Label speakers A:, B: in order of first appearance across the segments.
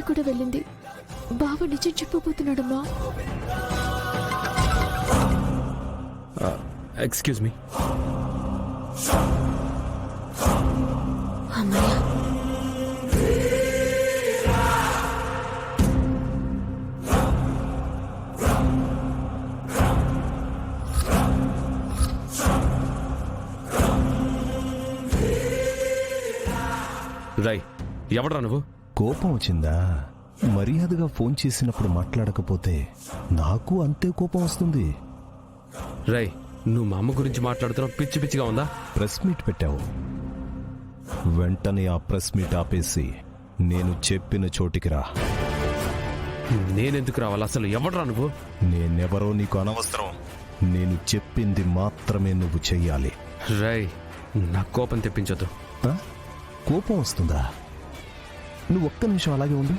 A: కూడా వెళ్ళింది. బావ నిజం చెప్పబోతున్నాడమ్మా.
B: Excuse me.
A: అమ్మయ్య,
B: రై, ఎవడ్రా నువ్వు?
C: కోపం వచ్చిందా? మర్యాదగా ఫోన్ చేసినప్పుడు మాట్లాడకపోతే నాకు అంతే కోపం వస్తుంది.
B: రై, నువ్వు మా అమ్మ గురించి మాట్లాడుతున్నావు. పిచ్చి పిచ్చిగా ఉందా?
C: ప్రెస్ మీట్ పెట్టావు, వెంటనే ఆ ప్రెస్ మీట్ ఆపేసి నేను చెప్పిన చోటికి రా.
B: నేనెందుకు రావాలి? అసలు ఎవడ్రా నువ్వు?
C: నేనెవరో నీకు అనవసరం. నేను చెప్పింది మాత్రమే నువ్వు చెయ్యాలి.
B: రై, నా కోపం తెప్పించొద్దు.
C: ఆ? కోపం వస్తుందా? నువ్వు ఒక్క నిమిషం అలాగే ఉండు.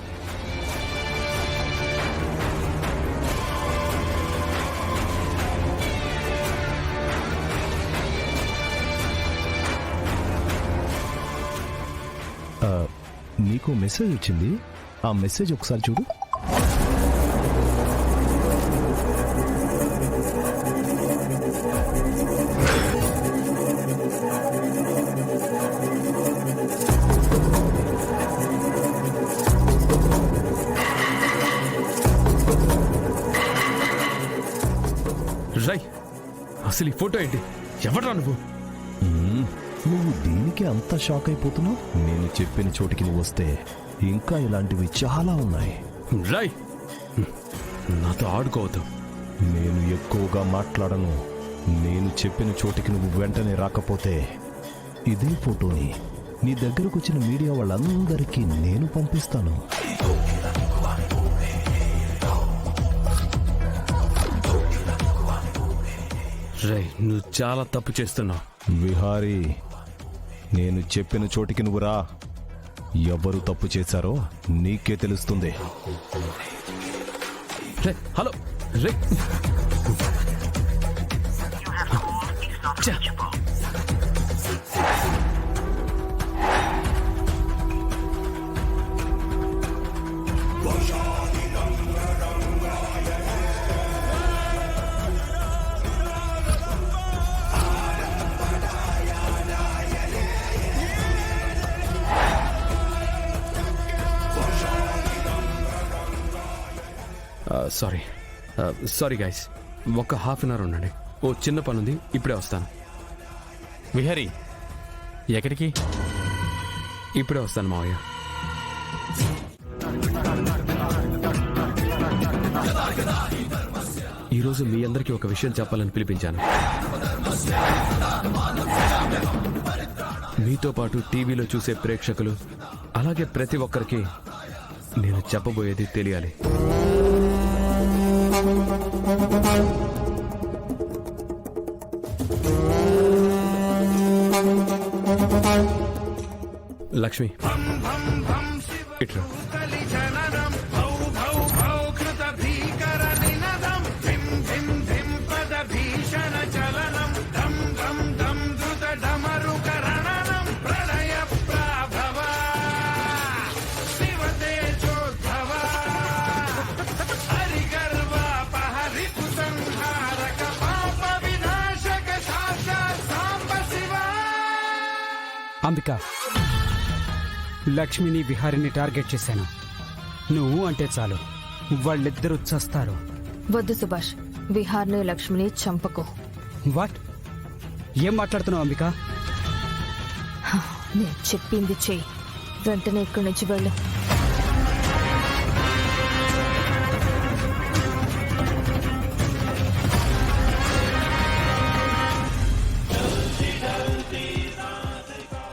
C: నీకు మెసేజ్ వచ్చింది, ఆ మెసేజ్ ఒకసారి చూడు.
B: రై, అసలు ఈ ఫోటో ఏంటి? ఎవడ్రా నువ్వు?
C: నువ్వు దీనికి అంత షాక్ అయిపోతున్నావు? నేను చెప్పిన చోటికి నువ్వు వస్తే ఇంకా ఇలాంటివి చాలా ఉన్నాయి.
B: రై, నాతో ఆడుకోవద్దు.
C: నేను ఎక్కువగా మాట్లాడను. నేను చెప్పిన చోటికి నువ్వు వెంటనే రాకపోతే ఇదే ఫోటోని నీ దగ్గరకు వచ్చిన మీడియా వాళ్ళందరికీ నేను పంపిస్తాను.
B: రై, నువ్వు చాలా తప్పు చేస్తున్నావు.
C: విహారీ, నేను చెప్పిన చోటికి నువ్వు రా. ఎవరు తప్పు చేశారో నీకే తెలుస్తుంది.
B: రే, హలో రే. సారీ గైస్, ఒక హాఫ్ అన్ అవర్ ఉండండి. ఓ చిన్న పని ఉంది, ఇప్పుడే వస్తాను.
D: విహరి, ఎక్కడికి?
B: ఇప్పుడే వస్తాను మావయ్య. ఈరోజు మీ అందరికీ ఒక విషయం చెప్పాలని పిలిపించాను. మీతో పాటు టీవీలో చూసే ప్రేక్షకులు, అలాగే ప్రతి ఒక్కరికి నేను చెప్పబోయేది తెలియాలి. లక్ష్మి, ఇట్రా.
E: అంబిక, లక్ష్మిని విహారిని టార్గెట్ చేశాను. నువ్వు అంటే చాలు, వాళ్ళిద్దరూ చస్తారు.
A: వద్దు సుభాష్, విహార్ని లక్ష్మిని చంపకు.
E: వాట్? ఏం మాట్లాడుతున్నావు అంబిక?
A: నేను చెప్పింది చెయ్యి. వెంటనే ఇక్కడి నుంచి వెళ్ళు.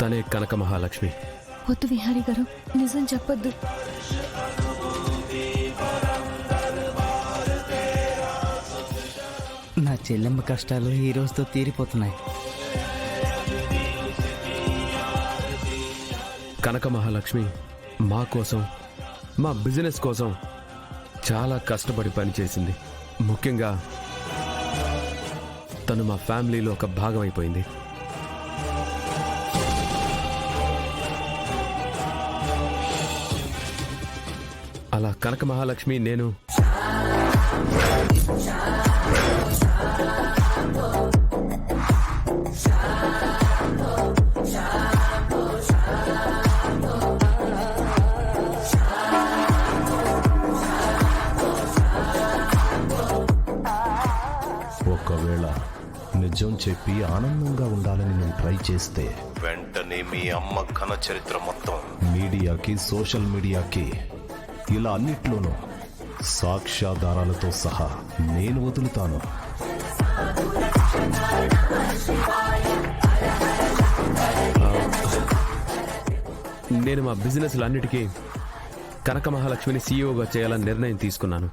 B: తనే కనక మహాలక్ష్మి.
A: వద్దు విహారీ గారు, నిజం చెప్పొద్దు.
F: నా చెల్లెమ్మ కష్టాలు ఈ రోజుతో తీరిపోతున్నాయి.
B: కనక మహాలక్ష్మి మా కోసం, మా బిజినెస్ కోసం చాలా కష్టపడి పనిచేసింది. ముఖ్యంగా తను మా ఫ్యామిలీలో ఒక భాగం అయిపోయింది. అలా కనక మహాలక్ష్మి నేను
C: ఒకవేళ నిజం చెప్పి ఆనందంగా ఉండాలని నువ్వు ట్రై చేస్తే వెంటనే మీ అమ్మ ఘన చరిత్ర మొత్తం మీడియాకి సోషల్ మీడియాకి ఇలా అన్నిట్లోనూ సాక్ష్యాధారాలతో సహా నేను వదులుతాను.
B: నేను మా బిజినెస్లన్నిటికీ కనక మహాలక్ష్మిని సీఈఓగా చేయాలని నిర్ణయం తీసుకున్నాను.